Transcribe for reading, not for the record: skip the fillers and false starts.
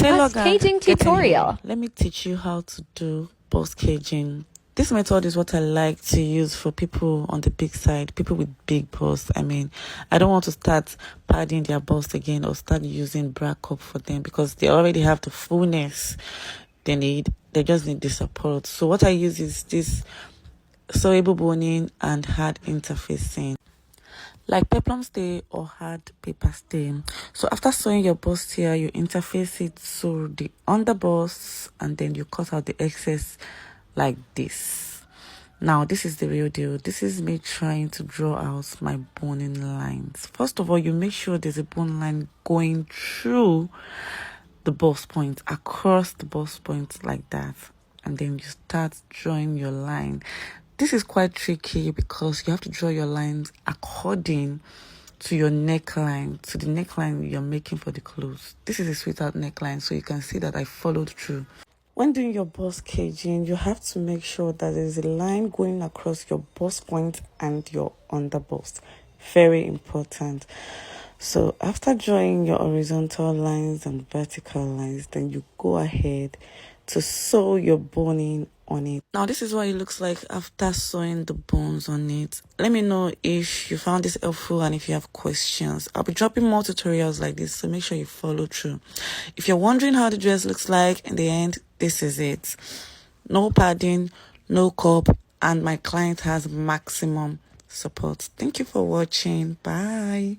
Tailor Bust caging get in here. tutorial. Let me teach you how to do bust caging. This method is what I like to use for people on the big side, people with big busts. I mean, I don't want to start padding their bust again or start using bra cup for them because they already have the fullness they need. They just need the support. So what I use is this sewable boning and hard interfacing, like peplum stay or hard paper stay. So after sewing your bust here, you interface it so the underbust and then you cut out the excess like this. Now this is the real deal. This is me trying to draw out my boning lines. First of all, you make sure there's a bone line going through the bust point, across the bust point like that, and then you start drawing your line. This is quite tricky because you have to draw your lines according to your neckline, to the neckline you're making for the clothes. This is a sweetheart neckline, so you can see that I followed through. When doing your bust caging, you have to make sure that there's a line going across your bust point and your underbust. Very important. So after drawing your horizontal lines and vertical lines, then you go ahead to sew your boning on it. Now this is what it looks like after sewing the bones on it. Let me know if you found this helpful and if you have questions. I'll be dropping more tutorials like this, so make sure you follow through. If you're wondering how the dress looks like in the end, this is it. No padding, no cup, and my client has maximum support. Thank you for watching. Bye.